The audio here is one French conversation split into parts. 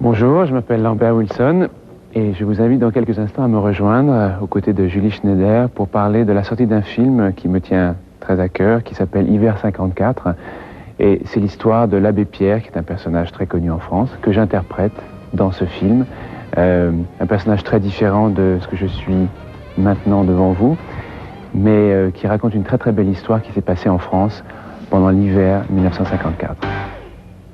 Bonjour, je m'appelle Lambert Wilson et je vous invite dans quelques instants à me rejoindre aux côtés de Julie Schneider pour parler de la sortie d'un film qui me tient très à cœur, qui s'appelle Hiver 54. Et c'est l'histoire de l'abbé Pierre, qui est un personnage très connu en France, que j'interprète dans ce film. Un personnage très différent de ce que je suis maintenant devant vous, mais qui raconte une très très belle histoire qui s'est passée en France pendant l'hiver 1954.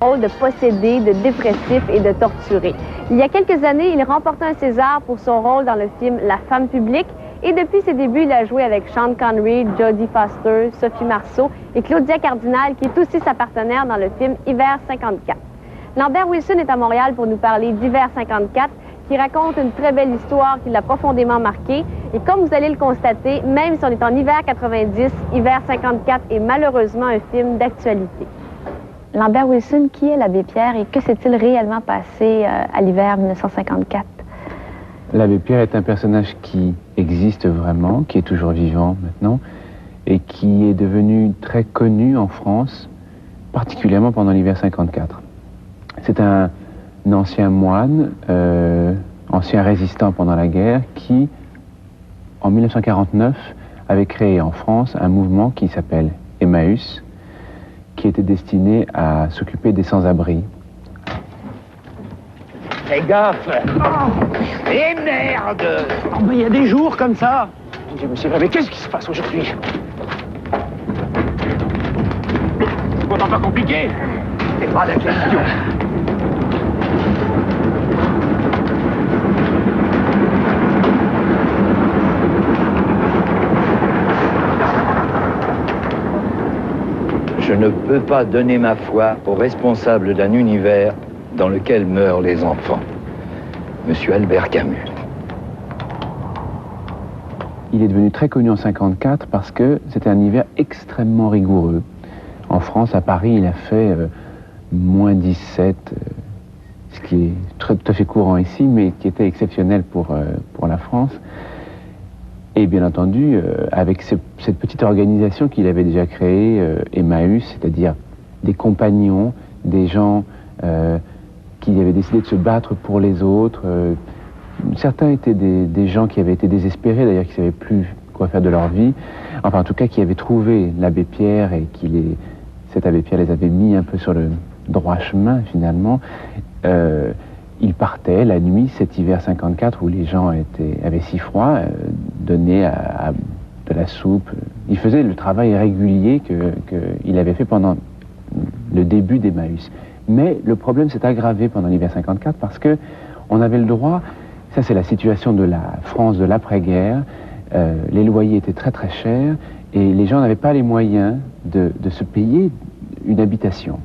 De possédé, de dépressif et de torturé. Il y a quelques années, il remporta un César pour son rôle dans le film La femme publique et depuis ses débuts, il a joué avec Sean Connery, Jodie Foster, Sophie Marceau et Claudia Cardinal, qui est aussi sa partenaire dans le film Hiver 54. Lambert Wilson est à Montréal pour nous parler d'Hiver 54, qui raconte une très belle histoire qui l'a profondément marqué. Et comme vous allez le constater, même si on est en hiver 90, Hiver 54 est malheureusement un film d'actualité. Lambert Wilson, qui est l'abbé Pierre et que s'est-il réellement passé à l'hiver 1954? L'abbé Pierre est un personnage qui existe vraiment, qui est toujours vivant maintenant, et qui est devenu très connu en France, particulièrement pendant l'hiver 54. C'est un ancien moine, ancien résistant pendant la guerre, qui, en 1949, avait créé en France un mouvement qui s'appelle Emmaüs, qui était destiné à s'occuper des sans-abri. Fais gaffe! Oh, et merde! Oh, mais il y a des jours comme ça! Mon Dieu, monsieur, mais qu'est-ce qui se passe aujourd'hui? C'est pourtant pas compliqué! C'est pas la question! Je ne peux pas donner ma foi aux responsables d'un univers dans lequel meurent les enfants. Monsieur Albert Camus. Il est devenu très connu en 1954 parce que c'était un hiver extrêmement rigoureux. En France, à Paris, il a fait moins 17, ce qui est tout à fait courant ici, mais qui était exceptionnel pour la France. Et bien entendu, avec cette petite organisation qu'il avait déjà créée, Emmaüs, c'est-à-dire des compagnons, des gens qui avaient décidé de se battre pour les autres. Certains étaient des gens qui avaient été désespérés, d'ailleurs, qui ne savaient plus quoi faire de leur vie. Enfin, en tout cas, qui avaient trouvé l'abbé Pierre et cet abbé Pierre les avait mis un peu sur le droit chemin, finalement. Ils partaient la nuit, cet hiver 54, où les gens avaient si froid, donnaient de la soupe. Ils faisaient le travail régulier qu'il avait fait pendant le début d'Emmaüs. Mais le problème s'est aggravé pendant l'hiver 54 parce que on avait le droit, ça c'est la situation de la France de l'après-guerre, les loyers étaient très très chers et les gens n'avaient pas les moyens de se payer une habitation.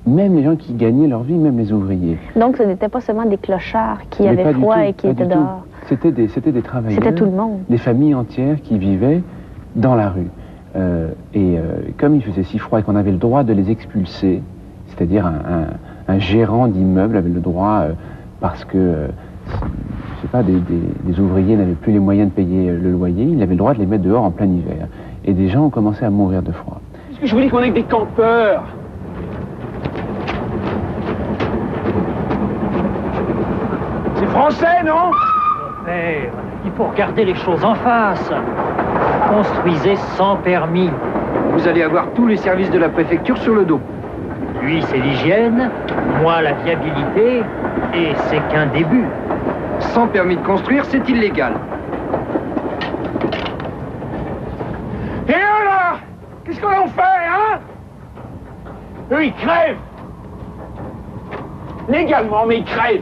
Même les gens qui gagnaient leur vie, même les ouvriers. Donc ce n'était pas seulement des clochards qui avaient froid et qui étaient dehors. C'était des travailleurs. C'était tout le monde. Des familles entières qui vivaient dans la rue. Comme il faisait si froid et qu'on avait le droit de les expulser, c'est-à-dire un gérant d'immeuble avait le droit, parce que, je sais pas, des ouvriers n'avaient plus les moyens de payer le loyer, il avait le droit de les mettre dehors en plein hiver. Et des gens ont commencé à mourir de froid. Est-ce que je vous dis qu'on est que des campeurs? C'est français, non? Mon père, il faut regarder les choses en face. Construisez sans permis. Vous allez avoir tous les services de la préfecture sur le dos. Lui, c'est l'hygiène, moi, la viabilité, et c'est qu'un début. Sans permis de construire, c'est illégal. Et eux, là? Qu'est-ce qu'on en fait, hein? Eux, ils crèvent. Légalement, mais ils crèvent.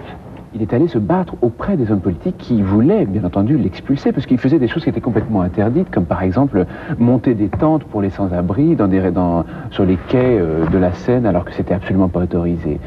Il est allé se battre auprès des hommes politiques qui voulaient, bien entendu, l'expulser, parce qu'il faisait des choses qui étaient complètement interdites, comme par exemple monter des tentes pour les sans-abri sur les quais de la Seine, alors que c'était absolument pas autorisé.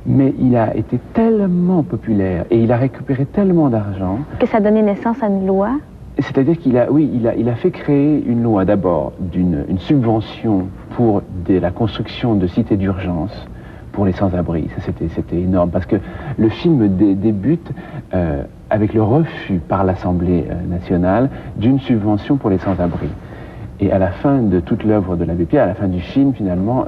Mais il a été tellement populaire et il a récupéré tellement d'argent... Que ça a donné naissance à une loi? C'est-à-dire qu'il a fait créer une loi, d'abord, une subvention pour la construction de cités d'urgence, pour les sans-abri. Ça, c'était énorme, parce que le film débute avec le refus par l'Assemblée nationale d'une subvention pour les sans-abri. Et à la fin de toute l'œuvre de l'abbé Pierre, à la fin du film, finalement,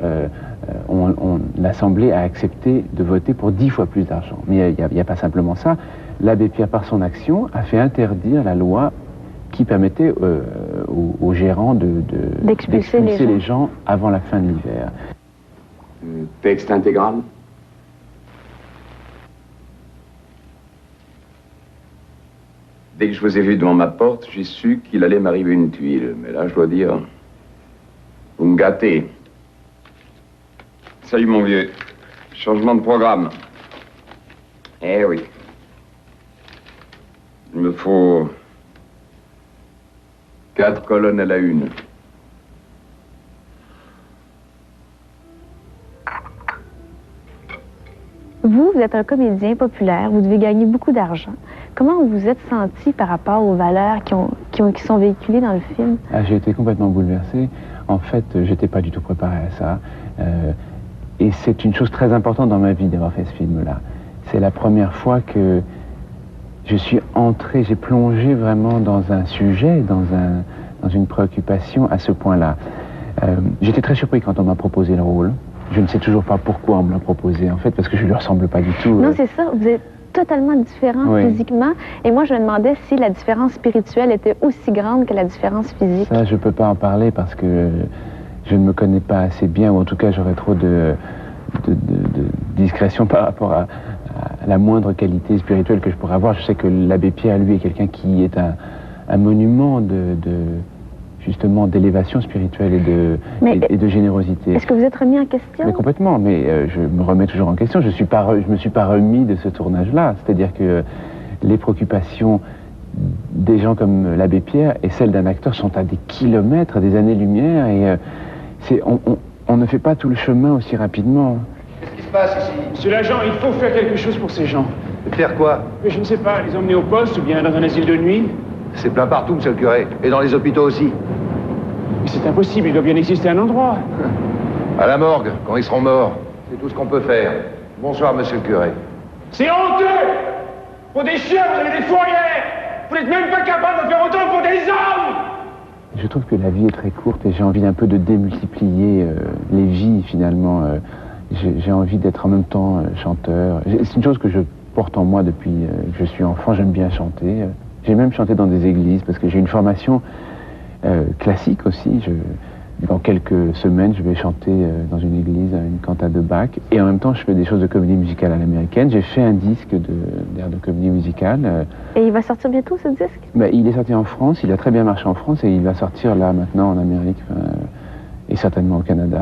l'Assemblée a accepté de voter pour 10 fois plus d'argent. Mais il n'y a pas simplement ça. L'abbé Pierre, par son action, a fait interdire la loi qui permettait aux gérants d'expulser les gens avant la fin de l'hiver. Texte intégral. Dès que je vous ai vu devant ma porte, j'ai su qu'il allait m'arriver une tuile. Mais là, je dois dire, vous me gâtez. Salut, mon vieux. Changement de programme. Eh oui. Il me faut 4 colonnes à la une. Vous êtes un comédien populaire, vous devez gagner beaucoup d'argent. Comment vous vous êtes senti par rapport aux valeurs qui sont véhiculées dans le film? J'ai été complètement bouleversé. En fait, j'étais pas du tout préparé à ça. Et c'est une chose très importante dans ma vie d'avoir fait ce film-là. C'est la première fois que je suis entré, j'ai plongé vraiment dans un sujet, dans une préoccupation à ce point-là. J'étais très surpris quand on m'a proposé le rôle. Je ne sais toujours pas pourquoi on me l'a proposé, en fait, parce que je ne lui ressemble pas du tout. Non, c'est ça. Vous êtes totalement différent physiquement. Et moi, je me demandais si la différence spirituelle était aussi grande que la différence physique. Ça, je ne peux pas en parler parce que je ne me connais pas assez bien, ou en tout cas, j'aurais trop de discrétion par rapport à la moindre qualité spirituelle que je pourrais avoir. Je sais que l'abbé Pierre, lui, est quelqu'un qui est un monument justement d'élévation spirituelle et de générosité. Est-ce que vous êtes remis en question? Mais complètement, mais je me remets toujours en question. Je me suis pas remis de ce tournage-là. C'est-à-dire que les préoccupations des gens comme l'abbé Pierre et celles d'un acteur sont à des kilomètres, à des années-lumière, et on ne fait pas tout le chemin aussi rapidement. Qu'est-ce qui se passe ici? Monsieur l'agent, il faut faire quelque chose pour ces gens. Faire quoi? Mais je ne sais pas, les emmener au poste ou bien dans un asile de nuit. C'est plein partout, monsieur le curé. Et dans les hôpitaux aussi. Mais c'est impossible, il doit bien exister un endroit. À la morgue, quand ils seront morts. C'est tout ce qu'on peut faire. Bonsoir, monsieur le curé. C'est honteux! Pour des chiens, vous avez des fourrières! Vous n'êtes même pas capable de faire autant pour des hommes! Je trouve que la vie est très courte et j'ai envie un peu de démultiplier les vies, finalement. J'ai envie d'être en même temps chanteur. C'est une chose que je porte en moi depuis que je suis enfant. J'aime bien chanter. J'ai même chanté dans des églises parce que j'ai une formation classique aussi. Dans quelques semaines, je vais chanter dans une église une cantate de Bach. Et en même temps, je fais des choses de comédie musicale à l'américaine. J'ai fait un disque d'air de comédie musicale. Et il va sortir bientôt, ce disque? Il est sorti en France, il a très bien marché en France et il va sortir là maintenant en Amérique et certainement au Canada.